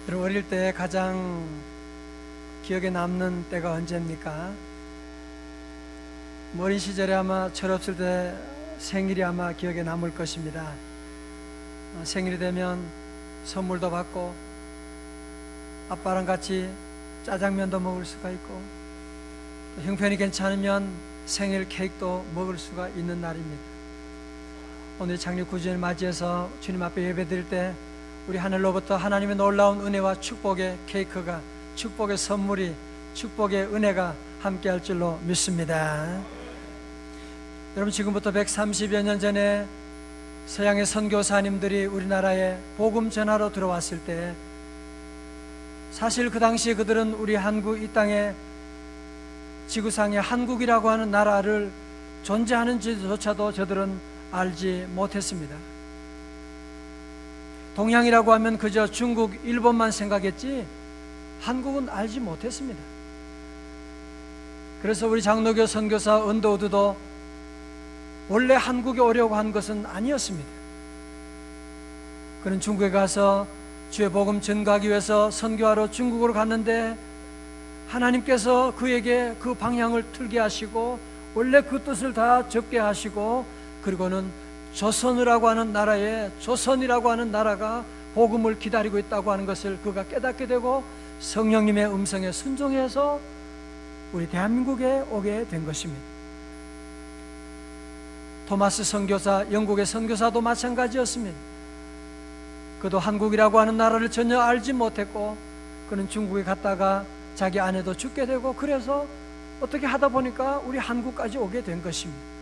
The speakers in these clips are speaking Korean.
여러분, 어릴 때 가장 기억에 남는 때가 언제입니까? 어린 시절에 아마 철없을 때 생일이 아마 기억에 남을 것입니다. 생일이 되면 선물도 받고 아빠랑 같이 짜장면도 먹을 수가 있고 형편이 괜찮으면 생일 케이크도 먹을 수가 있는 날입니다. 오늘 창립 9주년을 맞이해서 주님 앞에 예배드릴 때 우리 하늘로부터 하나님의 놀라운 은혜와 축복의 케이크가, 축복의 선물이, 축복의 은혜가 함께할 줄로 믿습니다. 여러분, 지금부터 130여 년 전에 서양의 선교사님들이 우리나라에 복음 전하러 들어왔을 때 사실 그 당시에 그들은 우리 한국 이 땅에 지구상에 한국이라고 하는 나라를 존재하는지조차도 저들은 알지 못했습니다. 동양이라고 하면 그저 중국, 일본만 생각했지 한국은 알지 못했습니다. 그래서 우리 장로교 선교사 은도우드도 원래 한국에 오려고 한 것은 아니었습니다. 그는 중국에 가서 주의 복음 전가하기 위해서 선교하러 중국으로 갔는데 하나님께서 그에게 그 방향을 틀게 하시고 원래 그 뜻을 다 접게 하시고 그리고는 조선이라고 하는 나라가 복음을 기다리고 있다고 하는 것을 그가 깨닫게 되고 성령님의 음성에 순종해서 우리 대한민국에 오게 된 것입니다. 토마스 선교사, 영국의 선교사도 마찬가지였습니다. 그도 한국이라고 하는 나라를 전혀 알지 못했고 그는 중국에 갔다가 자기 아내도 죽게 되고 그래서 어떻게 하다 보니까 우리 한국까지 오게 된 것입니다.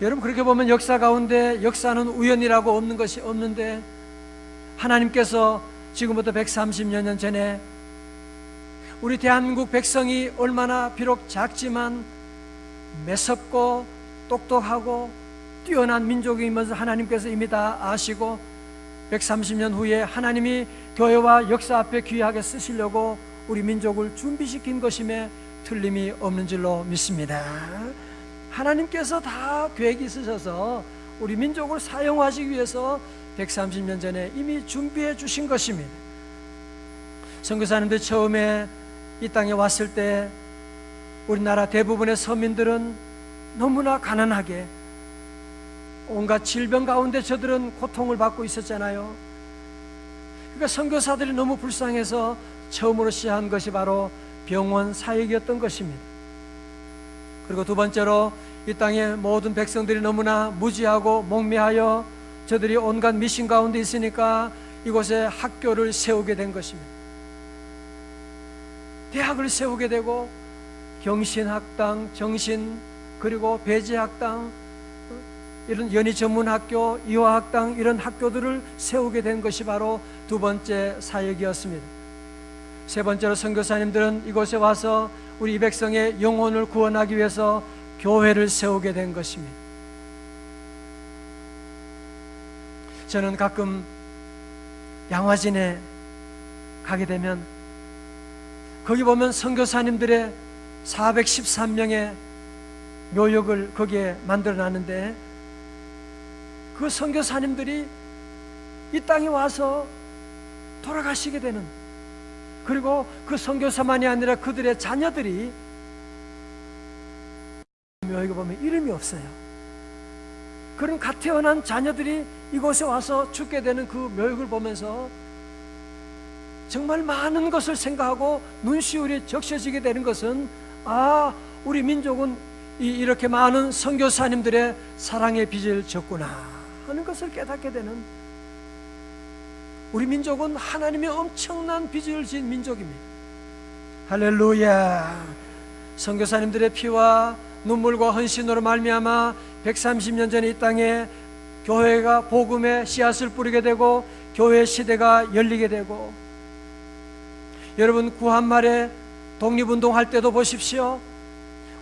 여러분, 그렇게 보면 역사 가운데 역사는 우연이라고 없는 것이 없는데 하나님께서 지금부터 130여 년 전에 우리 대한민국 백성이 얼마나 비록 작지만 매섭고 똑똑하고 뛰어난 민족이면서 하나님께서 이미 다 아시고 130년 후에 하나님이 교회와 역사 앞에 귀하게 쓰시려고 우리 민족을 준비시킨 것임에 틀림이 없는 줄로 믿습니다. 하나님께서 다 계획이 있으셔서 우리 민족을 사용하시기 위해서 130년 전에 이미 준비해 주신 것입니다. 선교사님들 처음에 이 땅에 왔을 때 우리나라 대부분의 서민들은 너무나 가난하게 온갖 질병 가운데 저들은 고통을 받고 있었잖아요. 그러니까 선교사들이 너무 불쌍해서 처음으로 시작한 것이 바로 병원 사역이었던 것입니다. 그리고 두 번째로 이 땅의 모든 백성들이 너무나 무지하고 목매하여 저들이 온갖 미신 가운데 있으니까 이곳에 학교를 세우게 된 것입니다. 대학을 세우게 되고 경신학당, 정신 그리고 배제학당, 이런 연희 전문학교, 이화학당 이런 학교들을 세우게 된 것이 바로 두 번째 사역이었습니다. 세 번째로 선교사님들은 이곳에 와서 우리 이 백성의 영혼을 구원하기 위해서 교회를 세우게 된 것입니다. 저는 가끔 양화진에 가게 되면 거기 보면 선교사님들의 413명의 묘역을 거기에 만들어 놨는데 그 선교사님들이 이 땅에 와서 돌아가시게 되는, 그리고 그 선교사만이 아니라 그들의 자녀들이 묘역에 보면 이름이 없어요. 그런 갓 태어난 자녀들이 이곳에 와서 죽게 되는 그 묘역을 보면서 정말 많은 것을 생각하고 눈시울이 적셔지게 되는 것은 우리 민족은 이렇게 많은 선교사님들의 사랑의 빚을 졌구나 하는 것을 깨닫게 되는, 우리 민족은 하나님의 엄청난 빚을 진 민족입니다. 할렐루야. 선교사님들의 피와 눈물과 헌신으로 말미암아 130년 전에 이 땅에 교회가 복음의 씨앗을 뿌리게 되고 교회 시대가 열리게 되고, 여러분 구한말에 독립운동할 때도 보십시오.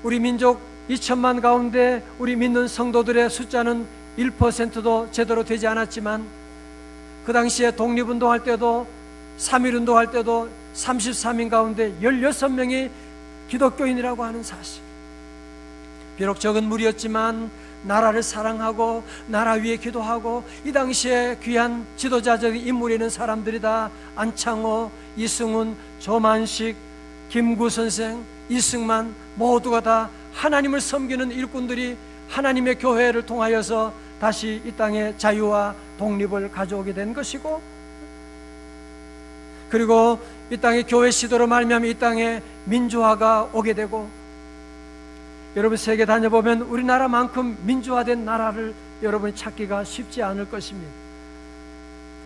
우리 민족 2천만 가운데 우리 믿는 성도들의 숫자는 1%도 제대로 되지 않았지만 그 당시에 독립운동할 때도 3.1운동할 때도 33인 가운데 16명이 기독교인이라고 하는 사실, 비록 적은 무리였지만 나라를 사랑하고 나라 위에 기도하고 이 당시에 귀한 지도자적인 인물이 있는 사람들이다. 안창호, 이승훈, 조만식, 김구 선생, 이승만 모두가 다 하나님을 섬기는 일꾼들이 하나님의 교회를 통하여서 다시 이 땅에 자유와 독립을 가져오게 된 것이고, 그리고 이 땅에 교회 시도로 말미암아 이 땅에 민주화가 오게 되고, 여러분 세계 다녀보면 우리나라만큼 민주화된 나라를 여러분이 찾기가 쉽지 않을 것입니다.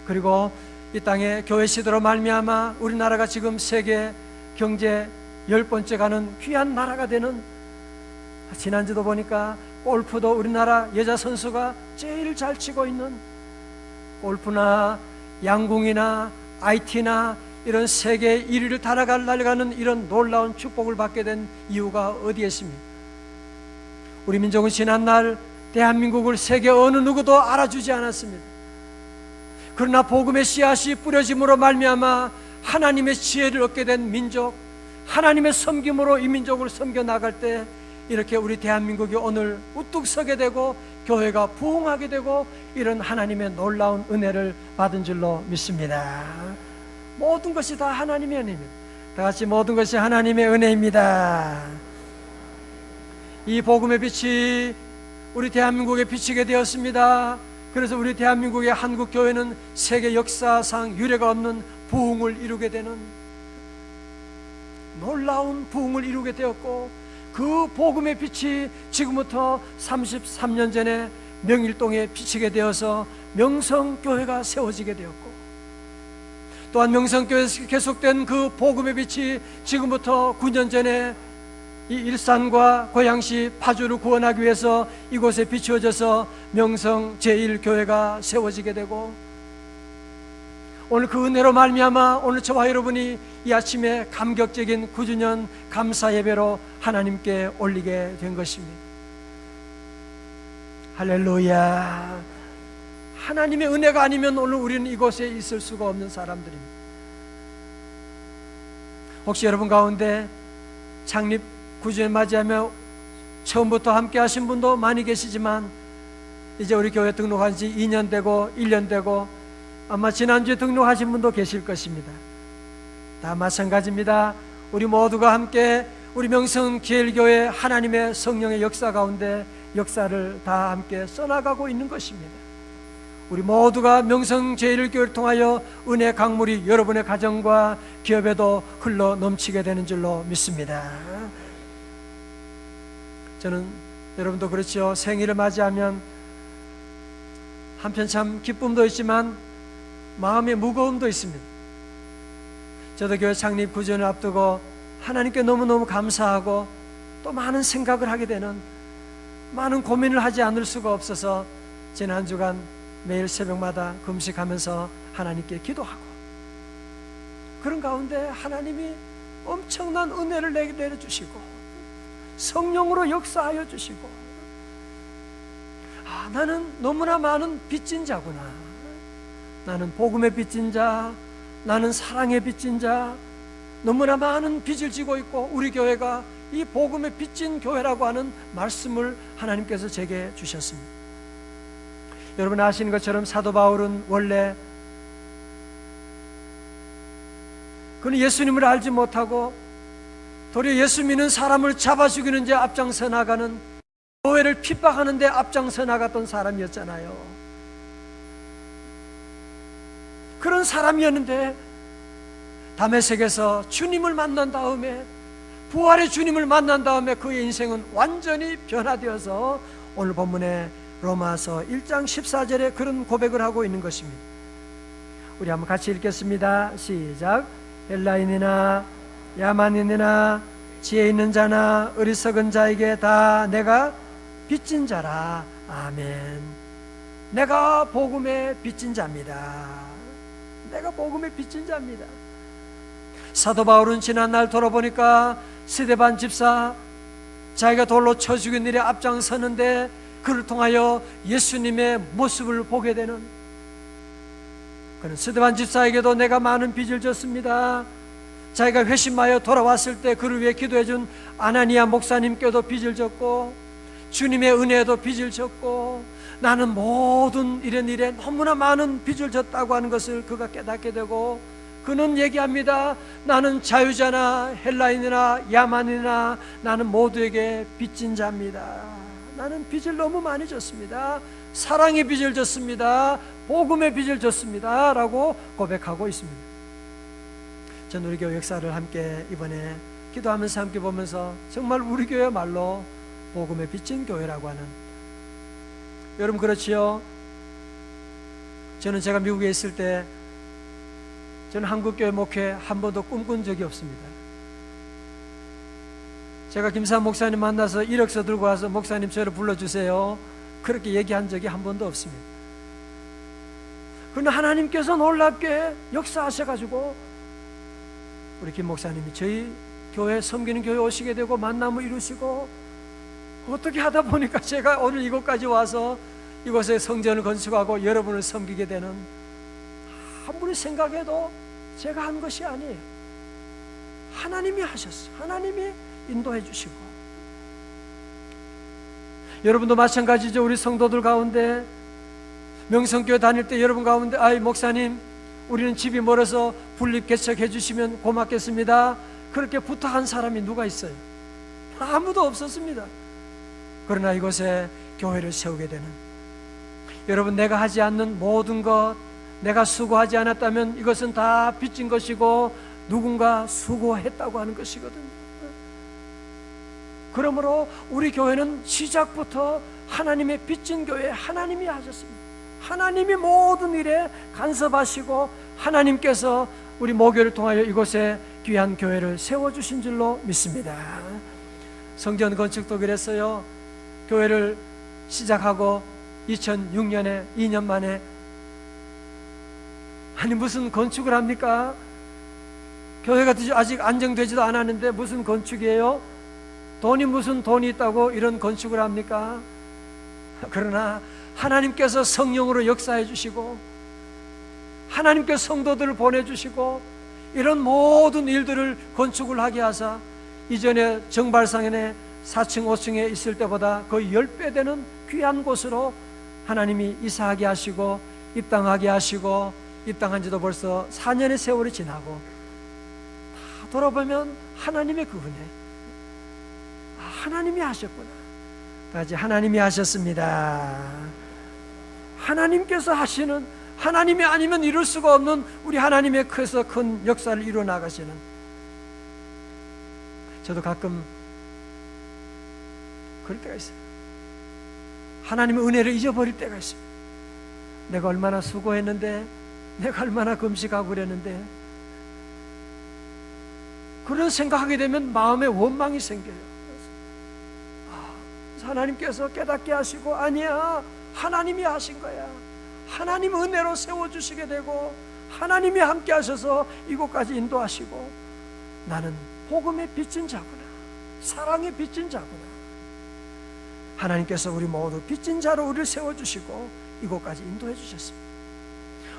그리고 이 땅에 교회 시도로 말미암아 우리나라가 지금 세계 경제 10번째 가는 귀한 나라가 되는, 지난주도 보니까 골프도 우리나라 여자 선수가 제일 잘 치고 있는, 골프나 양궁이나 IT나 이런 세계 1위를 달아가는 이런 놀라운 축복을 받게 된 이유가 어디에 있습니까? 우리 민족은 지난날 대한민국을 세계 어느 누구도 알아주지 않았습니다. 그러나 복음의 씨앗이 뿌려짐으로 말미암아 하나님의 지혜를 얻게 된 민족, 하나님의 섬김으로 이 민족을 섬겨 나갈 때 이렇게 우리 대한민국이 오늘 우뚝 서게 되고 교회가 부흥하게 되고 이런 하나님의 놀라운 은혜를 받은 줄로 믿습니다. 모든 것이 다 하나님의 은혜입니다. 다 같이 모든 것이 하나님의 은혜입니다. 이 복음의 빛이 우리 대한민국에 비치게 되었습니다. 그래서 우리 대한민국의 한국교회는 세계 역사상 유례가 없는 부흥을 이루게 되는, 놀라운 부흥을 이루게 되었고, 그 복음의 빛이 지금부터 33년 전에 명일동에 비치게 되어서 명성교회가 세워지게 되었고, 또한 명성교회에서 계속된 그 복음의 빛이 지금부터 9년 전에 이 일산과 고양시 파주를 구원하기 위해서 이곳에 비추어져서 명성 제1교회가 세워지게 되고, 오늘 그 은혜로 말미암아 오늘 저와 여러분이 이 아침에 감격적인 9주년 감사 예배로 하나님께 올리게 된 것입니다. 할렐루야. 하나님의 은혜가 아니면 오늘 우리는 이곳에 있을 수가 없는 사람들입니다. 혹시 여러분 가운데 창립 9주년 맞이하며 처음부터 함께 하신 분도 많이 계시지만 이제 우리 교회 등록한 지 2년 되고 1년 되고 아마 지난주에 등록하신 분도 계실 것입니다. 다 마찬가지입니다. 우리 모두가 함께 우리 명성제일교회 하나님의 성령의 역사 가운데 역사를 다 함께 써나가고 있는 것입니다. 우리 모두가 명성제일교회를 통하여 은혜 강물이 여러분의 가정과 기업에도 흘러 넘치게 되는 줄로 믿습니다. 저는 여러분도 그렇죠. 생일을 맞이하면 한편 참 기쁨도 있지만 마음의 무거움도 있습니다. 저도 교회 창립 9주년을 앞두고 하나님께 너무너무 감사하고 또 많은 생각을 하게 되는, 많은 고민을 하지 않을 수가 없어서 지난 한 주간 매일 새벽마다 금식하면서 하나님께 기도하고, 그런 가운데 하나님이 엄청난 은혜를 내려주시고 성령으로 역사하여 주시고, 나는 너무나 많은 빚진 자구나, 나는 복음의 빚진 자, 나는 사랑의 빚진 자, 너무나 많은 빚을 지고 있고 우리 교회가 이 복음의 빚진 교회라고 하는 말씀을 하나님께서 제게 주셨습니다. 여러분 아시는 것처럼 사도 바울은 원래 그는 예수님을 알지 못하고 도리어 예수 믿는 사람을 잡아 죽이는 데 앞장서 나가는, 교회를 핍박하는 데 앞장서 나갔던 사람이었잖아요. 그런 사람이었는데 다메섹에서 주님을 만난 다음에, 부활의 주님을 만난 다음에 그의 인생은 완전히 변화되어서 오늘 본문에 로마서 1장 14절에 그런 고백을 하고 있는 것입니다. 우리 한번 같이 읽겠습니다. 시작. 헬라인이나 야만인이나 지혜 있는 자나 어리석은 자에게 다 내가 빚진 자라. 아멘. 내가 복음의 빚진 자입니다. 내가 복음의 빚진 자입니다. 사도 바울은 지난날 돌아보니까 스데반 집사, 자기가 돌로 쳐 죽인 일에 앞장서는데 그를 통하여 예수님의 모습을 보게 되는, 그는 스데반 집사에게도 내가 많은 빚을 졌습니다. 자기가 회심하여 돌아왔을 때 그를 위해 기도해준 아나니아 목사님께도 빚을 졌고, 주님의 은혜에도 빚을 졌고 나는 모든 이런 일에 너무나 많은 빚을 졌다고 하는 것을 그가 깨닫게 되고, 그는 얘기합니다. 나는 자유자나 헬라인이나 야만이나 나는 모두에게 빚진 자입니다. 나는 빚을 너무 많이 졌습니다. 사랑의 빚을 졌습니다. 복음의 빚을 졌습니다 라고 고백하고 있습니다. 전 우리 교회 역사를 함께 이번에 기도하면서 함께 보면서 정말 우리 교회야말로 복음의 빚진 교회라고 하는, 여러분 그렇지요? 저는 제가 미국에 있을 때 저는 한국교회 목회 한 번도 꿈꾼 적이 없습니다. 제가 김사 목사님 만나서 이력서 들고 와서 목사님 저를 불러주세요 그렇게 얘기한 적이 한 번도 없습니다. 그러나 하나님께서 놀랍게 역사하셔가지고 우리 김 목사님이 저희 교회 섬기는 교회 오시게 되고 만남을 이루시고, 어떻게 하다 보니까 제가 오늘 이곳까지 와서 이곳에 성전을 건축하고 여러분을 섬기게 되는, 아무리 생각해도 제가 한 것이 아니에요. 하나님이 하셨어요. 하나님이 인도해 주시고. 여러분도 마찬가지죠. 우리 성도들 가운데 명성교회 다닐 때 여러분 가운데 아이 목사님 우리는 집이 멀어서 분립 개척해 주시면 고맙겠습니다 그렇게 부탁한 사람이 누가 있어요? 아무도 없었습니다. 그러나 이곳에 교회를 세우게 되는, 여러분 내가 하지 않는 모든 것, 내가 수고하지 않았다면 이것은 다 빚진 것이고 누군가 수고했다고 하는 것이거든요. 그러므로 우리 교회는 시작부터 하나님의 빚진 교회, 하나님이 하셨습니다. 하나님이 모든 일에 간섭하시고 하나님께서 우리 모교를 통하여 이곳에 귀한 교회를 세워주신 줄로 믿습니다. 성전 건축도 그랬어요. 교회를 시작하고 2006년에 2년 만에, 아니 무슨 건축을 합니까? 교회가 아직 안정되지도 않았는데 무슨 건축이에요? 돈이 무슨 돈이 있다고 이런 건축을 합니까? 그러나 하나님께서 성령으로 역사해 주시고 하나님께서 성도들을 보내주시고 이런 모든 일들을 건축을 하게 하사 이전에 정발상인의 4층 5층에 있을 때보다 거의 10배 되는 귀한 곳으로 하나님이 이사하게 하시고 입당하게 하시고, 입당한 지도 벌써 4년의 세월이 지나고 다 돌아보면 하나님의 그 은혜, 하나님이 하셨구나. 다시 하나님이 하셨습니다. 하나님께서 하시는, 하나님이 아니면 이룰 수가 없는 우리 하나님의 크서 큰 역사를 이루어 나가시는, 저도 가끔 그럴 때가 있어요. 하나님의 은혜를 잊어버릴 때가 있습니다. 내가 얼마나 수고했는데, 내가 얼마나 금식하고 그랬는데, 그런 생각하게 되면 마음에 원망이 생겨요. 하나님께서 깨닫게 하시고, 아니야, 하나님이 하신 거야. 하나님 은혜로 세워주시게 되고 하나님이 함께 하셔서 이곳까지 인도하시고, 나는 복음의 빚진 자구나, 사랑의 빚진 자구나. 하나님께서 우리 모두 빚진 자로 우리를 세워주시고 이곳까지 인도해 주셨습니다.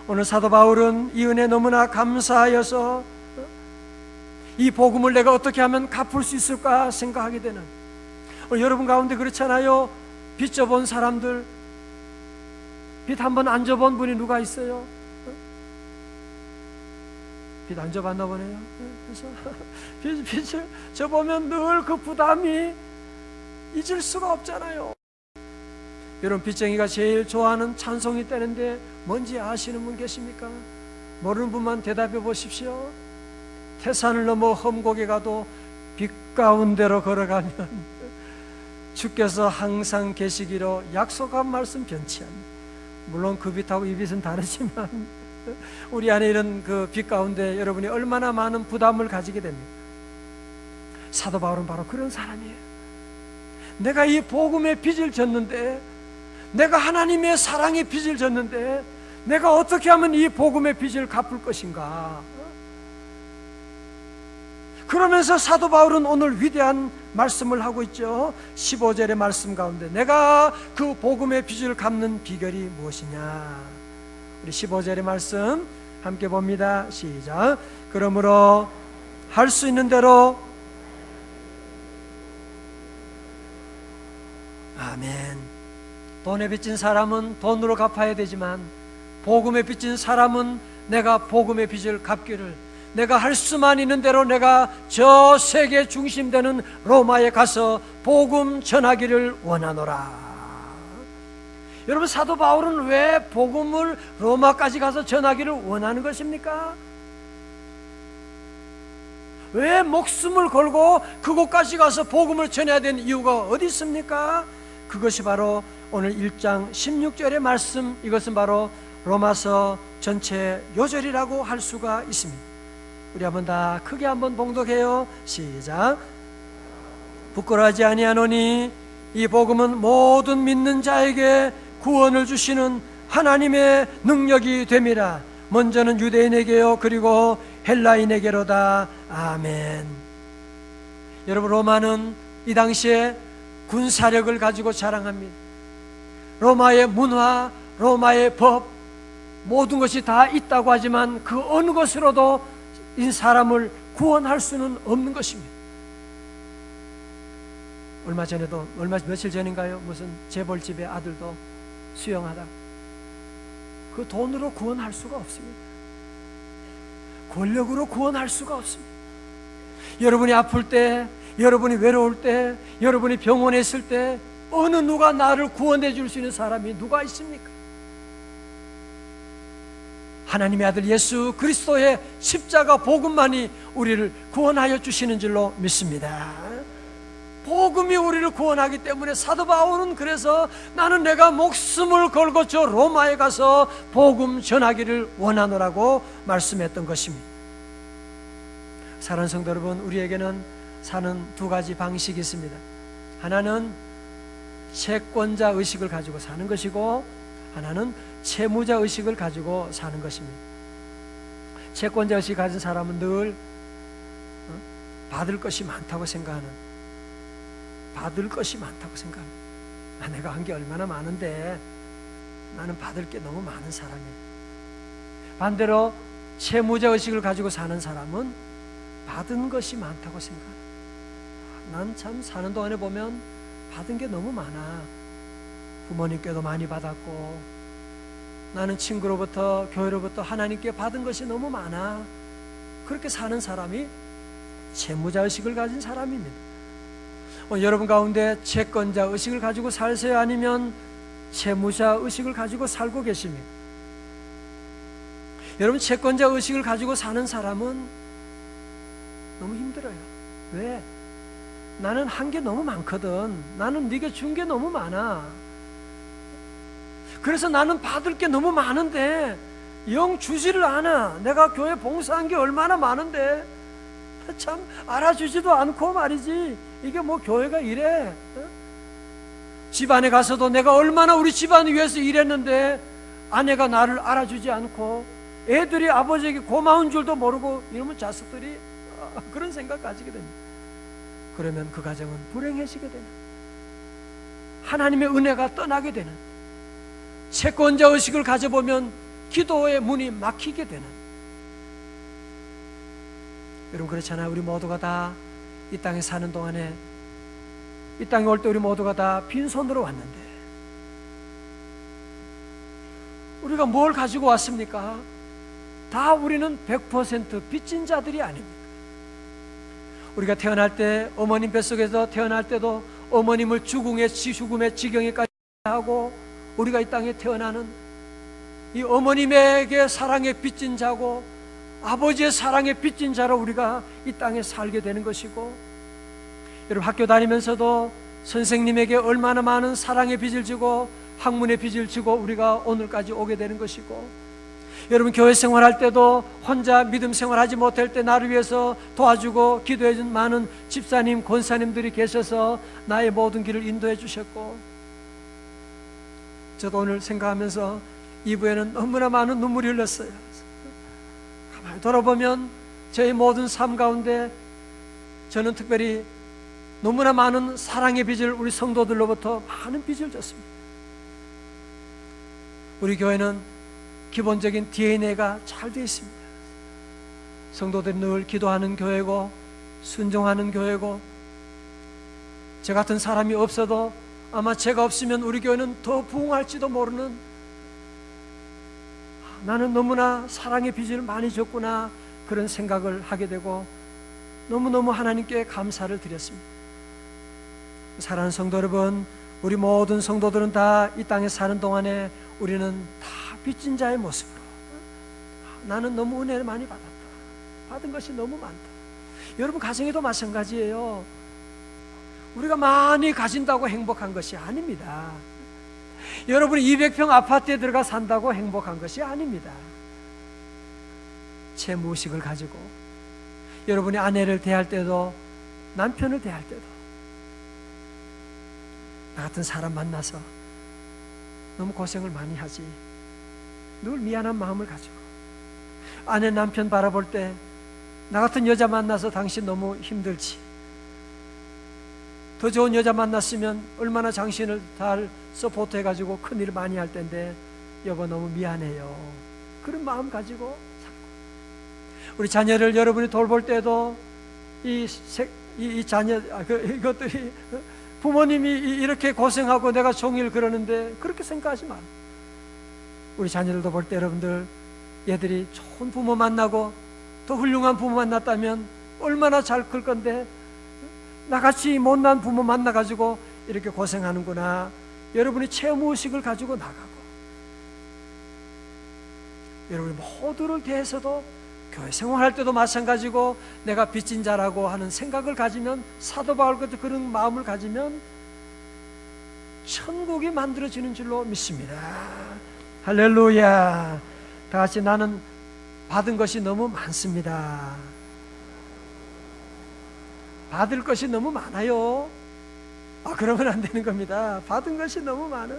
오늘 사도 바울은 이 은혜 너무나 감사하여서 이 복음을 내가 어떻게 하면 갚을 수 있을까 생각하게 되는, 여러분 가운데 그렇잖아요. 빚 져본 사람들, 빚 한번 안 져본 분이 누가 있어요? 빚 안 져봤나 보네요. 그래서 빚을 져보면 늘 그 부담이 잊을 수가 없잖아요. 여러분 빚쟁이가 제일 좋아하는 찬송이 때는데 뭔지 아시는 분 계십니까? 모르는 분만 대답해 보십시오. 태산을 넘어 험곡에 가도 빛 가운데로 걸어가면 주께서 항상 계시기로 약속한 말씀 변치 않는, 물론 그 빛하고 이 빛은 다르지만 우리 안에 이런 그 빛 가운데 여러분이 얼마나 많은 부담을 가지게 됩니까? 사도 바울은 바로 그런 사람이에요. 내가 이 복음의 빚을 졌는데, 내가 하나님의 사랑의 빚을 졌는데 내가 어떻게 하면 이 복음의 빚을 갚을 것인가? 그러면서 사도 바울은 오늘 위대한 말씀을 하고 있죠. 15절의 말씀 가운데 내가 그 복음의 빚을 갚는 비결이 무엇이냐? 우리 15절의 말씀 함께 봅니다. 시작. 그러므로 할 수 있는 대로, 아멘. 돈에 빚진 사람은 돈으로 갚아야 되지만 복음에 빚진 사람은 내가 복음의 빚을 갚기를, 내가 할 수만 있는 대로 내가 저 세계 중심되는 로마에 가서 복음 전하기를 원하노라. 여러분, 사도 바울은 왜 복음을 로마까지 가서 전하기를 원하는 것입니까? 왜 목숨을 걸고 그곳까지 가서 복음을 전해야 되는 이유가 어디 있습니까? 그것이 바로 오늘 1장 16절의 말씀, 이것은 바로 로마서 전체 요절이라고 할 수가 있습니다. 우리 한번 다 크게 한번 봉독해요. 시작. 부끄러워하지 아니하노니 이 복음은 모든 믿는 자에게 구원을 주시는 하나님의 능력이 됨이라. 먼저는 유대인에게요 그리고 헬라인에게로다. 아멘. 여러분, 로마는 이 당시에 군사력을 가지고 자랑합니다. 로마의 문화, 로마의 법, 모든 것이 다 있다고 하지만 그 어느 것으로도 이 사람을 구원할 수는 없는 것입니다. 며칠 전인가요? 무슨 재벌집의 아들도 수영하다 그 돈으로 구원할 수가 없습니다. 권력으로 구원할 수가 없습니다. 여러분이 아플 때, 여러분이 외로울 때, 여러분이 병원에 있을 때 어느 누가 나를 구원해 줄 수 있는 사람이 누가 있습니까? 하나님의 아들 예수 그리스도의 십자가 복음만이 우리를 구원하여 주시는 줄로 믿습니다. 복음이 우리를 구원하기 때문에 사도 바울은 그래서 나는 내가 목숨을 걸고 저 로마에 가서 복음 전하기를 원하노라고 말씀했던 것입니다. 사랑하는 성도 여러분, 우리에게는 사는 두 가지 방식이 있습니다. 하나는 채권자 의식을 가지고 사는 것이고, 하나는 채무자 의식을 가지고 사는 것입니다. 채권자 의식을 가진 사람은 늘 받을 것이 많다고 생각합니다. 내가 한 게 얼마나 많은데 나는 받을 게 너무 많은 사람이에요. 반대로 채무자 의식을 가지고 사는 사람은 받은 것이 많다고 생각합니다. 난 참 사는 동안에 보면 받은 게 너무 많아. 부모님께도 많이 받았고, 나는 친구로부터, 교회로부터 하나님께 받은 것이 너무 많아. 그렇게 사는 사람이 채무자 의식을 가진 사람입니다. 여러분 가운데 채권자 의식을 가지고 살세요? 아니면 채무자 의식을 가지고 살고 계십니까? 여러분, 채권자 의식을 가지고 사는 사람은 너무 힘들어요. 왜? 나는 한 게 너무 많거든. 나는 네게 준 게 너무 많아. 그래서 나는 받을 게 너무 많은데 영 주지를 않아. 내가 교회 봉사한 게 얼마나 많은데 참 알아주지도 않고 말이지. 이게 뭐 교회가 이래? 집안에 가서도 내가 얼마나 우리 집안을 위해서 일했는데 아내가 나를 알아주지 않고, 애들이 아버지에게 고마운 줄도 모르고, 이러면 자식들이 그런 생각 가지게 됩니다. 그러면 그 가정은 불행해지게 되는, 하나님의 은혜가 떠나게 되는, 채권자 의식을 가져보면 기도의 문이 막히게 되는. 여러분, 그렇잖아요. 우리 모두가 다 이 땅에 사는 동안에, 이 땅에 올 때 우리 모두가 다 빈손으로 왔는데 우리가 뭘 가지고 왔습니까? 다 우리는 100% 빚진 자들이 아닙니까? 우리가 태어날 때, 어머님 뱃속에서 태어날 때도 어머님을 죽음의 지경에까지 하고 우리가 이 땅에 태어나는 이 어머님에게 사랑에 빚진 자고 아버지의 사랑에 빚진 자로 우리가 이 땅에 살게 되는 것이고, 여러분 학교 다니면서도 선생님에게 얼마나 많은 사랑의 빚을 지고 학문의 빚을 지고 우리가 오늘까지 오게 되는 것이고, 여러분 교회 생활할 때도 혼자 믿음 생활하지 못할 때 나를 위해서 도와주고 기도해 준 많은 집사님, 권사님들이 계셔서 나의 모든 길을 인도해 주셨고, 저도 오늘 생각하면서 2부에는 너무나 많은 눈물이 흘렀어요. 가만히 돌아보면 저의 모든 삶 가운데 저는 특별히 너무나 많은 사랑의 빚을 우리 성도들로부터 많은 빚을 졌습니다. 우리 교회는 기본적인 DNA가 잘 되어 있습니다. 성도들이 늘 기도하는 교회고 순종하는 교회고, 저 같은 사람이 없어도 아마 제가 없으면 우리 교회는 더 부흥할지도 모르는, 나는 너무나 사랑의 빚을 많이 졌구나, 그런 생각을 하게 되고 너무너무 하나님께 감사를 드렸습니다. 사랑하는 성도 여러분, 우리 모든 성도들은 다 이 땅에 사는 동안에 우리는 다 빚진 자의 모습으로, 나는 너무 은혜를 많이 받았다, 받은 것이 너무 많다. 여러분 가정에도 마찬가지예요. 우리가 많이 가진다고 행복한 것이 아닙니다. 여러분이 200평 아파트에 들어가 산다고 행복한 것이 아닙니다. 채무의식을 가지고 여러분이 아내를 대할 때도, 남편을 대할 때도 나 같은 사람 만나서 너무 고생을 많이 하지, 늘 미안한 마음을 가지고, 아내 남편 바라볼 때 나 같은 여자 만나서 당신 너무 힘들지, 더 좋은 여자 만났으면 얼마나 당신을 잘 서포트 해가지고 큰일 많이 할 텐데 여보 너무 미안해요, 그런 마음 가지고 살고, 우리 자녀를 여러분이 돌볼 때도 이 자녀, 이것들이 부모님이 이렇게 고생하고 내가 종일 그러는데 그렇게 생각하지 마. 우리 자녀들도 볼 때 여러분들, 얘들이 좋은 부모 만나고 더 훌륭한 부모 만났다면 얼마나 잘 클 건데, 나같이 못난 부모 만나가지고 이렇게 고생하는구나. 여러분이 채무의식을 가지고 나가고, 여러분이 모두를 대해서도 교회 생활할 때도 마찬가지고 내가 빚진 자라고 하는 생각을 가지면, 사도 바울 같은 그런 마음을 가지면 천국이 만들어지는 줄로 믿습니다. 할렐루야. 다 같이 나는 받은 것이 너무 많습니다. 받을 것이 너무 많아요. 그러면 안 되는 겁니다. 받은 것이 너무 많아.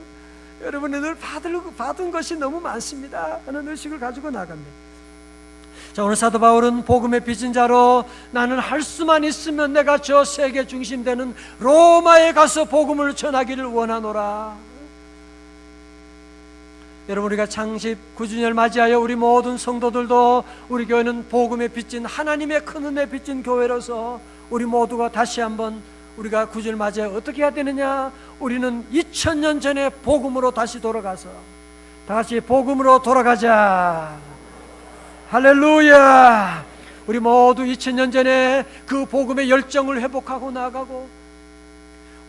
여러분이 늘 받은 것이 너무 많습니다 하는 의식을 가지고 나갑니다. 자, 오늘 사도 바울은 복음의 빚진 자로, 나는 할 수만 있으면 내가 저 세계 중심 되는 로마에 가서 복음을 전하기를 원하노라. 여러분, 우리가 창립 9주년을 맞이하여 우리 모든 성도들도, 우리 교회는 복음에 빚진, 하나님의 큰 은혜에 빚진 교회로서 우리 모두가 다시 한번 우리가 9주년을 맞이하여 어떻게 해야 되느냐? 우리는 2000년 전에 복음으로 다시 돌아가서 다 같이 복음으로 돌아가자. 할렐루야. 우리 모두 2000년 전에 그 복음의 열정을 회복하고 나가고,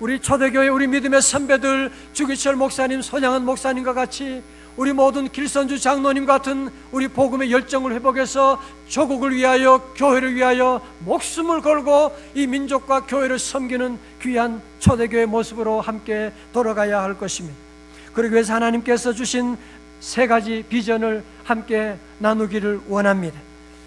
우리 초대교회 우리 믿음의 선배들, 주기철 목사님, 손양은 목사님과 같이 우리 모든 길선주 장로님 같은 우리 복음의 열정을 회복해서 조국을 위하여, 교회를 위하여 목숨을 걸고 이 민족과 교회를 섬기는 귀한 초대교회 모습으로 함께 돌아가야 할 것입니다. 그러기 위해서 하나님께서 주신 세 가지 비전을 함께 나누기를 원합니다.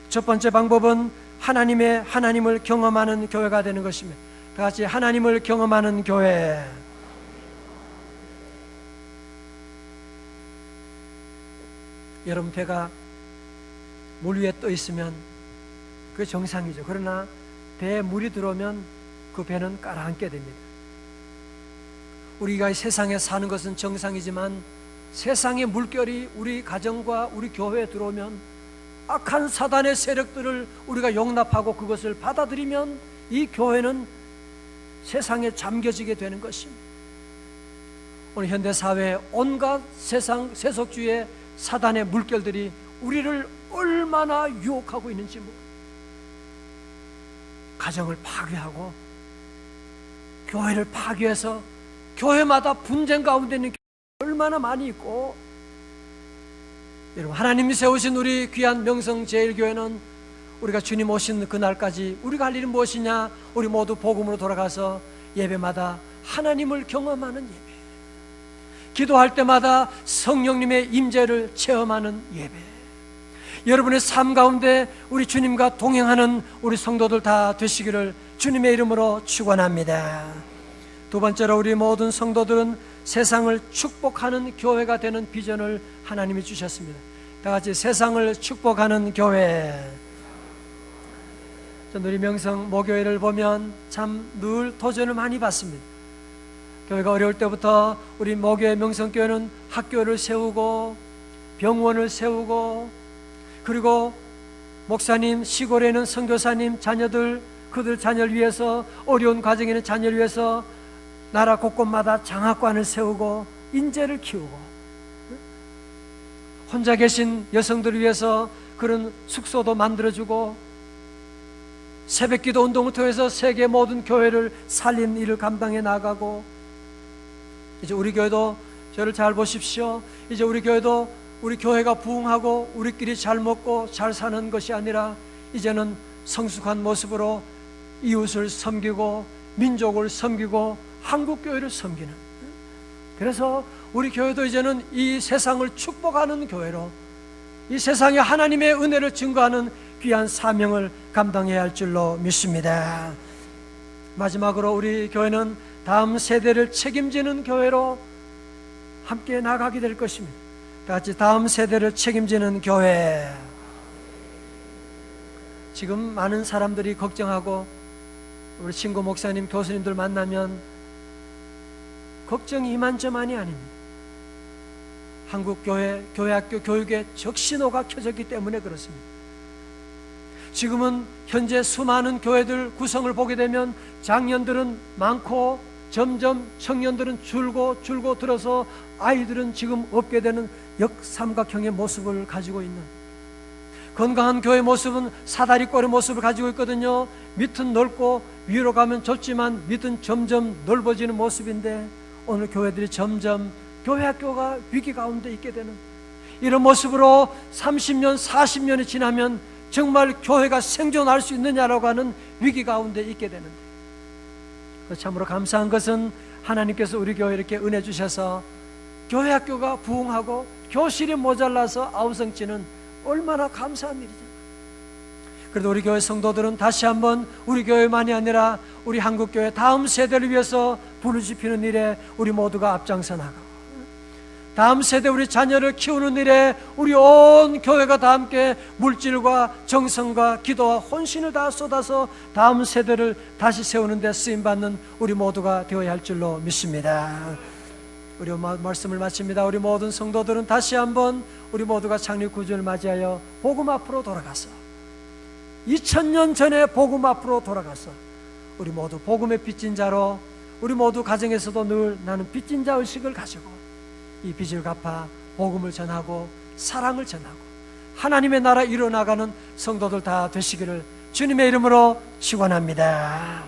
첫 번째 방법은 하나님을 경험하는 교회가 되는 것입니다. 다 같이 하나님을 경험하는 교회. 여러분, 배가 물 위에 떠 있으면 그게 정상이죠. 그러나 배에 물이 들어오면 그 배는 가라앉게 됩니다. 우리가 이 세상에 사는 것은 정상이지만 세상의 물결이 우리 가정과 우리 교회에 들어오면, 악한 사단의 세력들을 우리가 용납하고 그것을 받아들이면 이 교회는 세상에 잠겨지게 되는 것입니다. 오늘 현대사회에 온갖 세상 세속주의의 사단의 물결들이 우리를 얼마나 유혹하고 있는지 가정을 파괴하고 교회를 파괴해서 교회마다 분쟁 가운데 있는 얼마나 많이 있고, 여러분, 하나님이 세우신 우리 귀한 명성제일교회는 우리가 주님 오신 그날까지 우리가 할 일은 무엇이냐? 우리 모두 복음으로 돌아가서 예배마다 하나님을 경험하는 예배, 기도할 때마다 성령님의 임재를 체험하는 예배, 여러분의 삶 가운데 우리 주님과 동행하는 우리 성도들 다 되시기를 주님의 이름으로 축원합니다. 두 번째로, 우리 모든 성도들은 세상을 축복하는 교회가 되는 비전을 하나님이 주셨습니다. 다 같이 세상을 축복하는 교회. 전 우리 명성 모교회를 보면 참 늘 도전을 많이 받습니다. 교회가 어려울 때부터 우리 모교회 명성교회는 학교를 세우고 병원을 세우고, 그리고 목사님, 시골에는 선교사님 자녀들, 그들 자녀를 위해서, 어려운 가정에 있는 자녀를 위해서 나라 곳곳마다 장학관을 세우고 인재를 키우고 혼자 계신 여성들을 위해서 그런 숙소도 만들어주고 새벽기도 운동을 통해서 세계 모든 교회를 살린 일을 감당해 나가고, 이제 우리 교회도 저를 잘 보십시오. 이제 우리 교회도 우리 교회가 부흥하고 우리끼리 잘 먹고 잘 사는 것이 아니라 이제는 성숙한 모습으로 이웃을 섬기고 민족을 섬기고 한국교회를 섬기는, 그래서 우리 교회도 이제는 이 세상을 축복하는 교회로 이 세상에 하나님의 은혜를 증거하는 귀한 사명을 감당해야 할 줄로 믿습니다. 마지막으로 우리 교회는 다음 세대를 책임지는 교회로 함께 나가게 될 것입니다. 다 같이 다음 세대를 책임지는 교회. 지금 많은 사람들이 걱정하고 우리 친구 목사님, 교수님들 만나면 걱정이 이만저만이 아닙니다. 한국 교회, 교회학교 교육에 적신호가 켜졌기 때문에 그렇습니다. 지금은 현재 수많은 교회들 구성을 보게 되면 장년들은 많고 점점 청년들은 줄고 들어서 아이들은 지금 없게 되는 역삼각형의 모습을 가지고 있는, 건강한 교회 모습은 사다리꼴의 모습을 가지고 있거든요. 밑은 넓고 위로 가면 좁지만 밑은 점점 넓어지는 모습인데, 오늘 교회들이 점점 교회학교가 위기 가운데 있게 되는 이런 모습으로 30년, 40년이 지나면 정말 교회가 생존할 수 있느냐라고 하는 위기 가운데 있게 되는데, 참으로 감사한 것은 하나님께서 우리 교회에 이렇게 은혜 주셔서 교회학교가 부흥하고 교실이 모자라서 아우성치는 얼마나 감사한 일이죠. 그래도 우리 교회 성도들은 다시 한번 우리 교회만이 아니라 우리 한국교회 다음 세대를 위해서 불을 지피는 일에 우리 모두가 앞장서 나가고, 다음 세대 우리 자녀를 키우는 일에 우리 온 교회가 다 함께 물질과 정성과 기도와 혼신을 다 쏟아서 다음 세대를 다시 세우는 데 쓰임받는 우리 모두가 되어야 할 줄로 믿습니다. 우리 말씀을 마칩니다. 우리 모든 성도들은 다시 한번 우리 모두가 창립 9주년을 맞이하여 복음 앞으로 돌아가서 2000년 전에 복음 앞으로 돌아가서 우리 모두 복음의 빚진 자로, 우리 모두 가정에서도 늘 나는 빚진 자 의식을 가지고 이 빚을 갚아 복음을 전하고 사랑을 전하고 하나님의 나라 이루어나가는 성도들 다 되시기를 주님의 이름으로 축원합니다.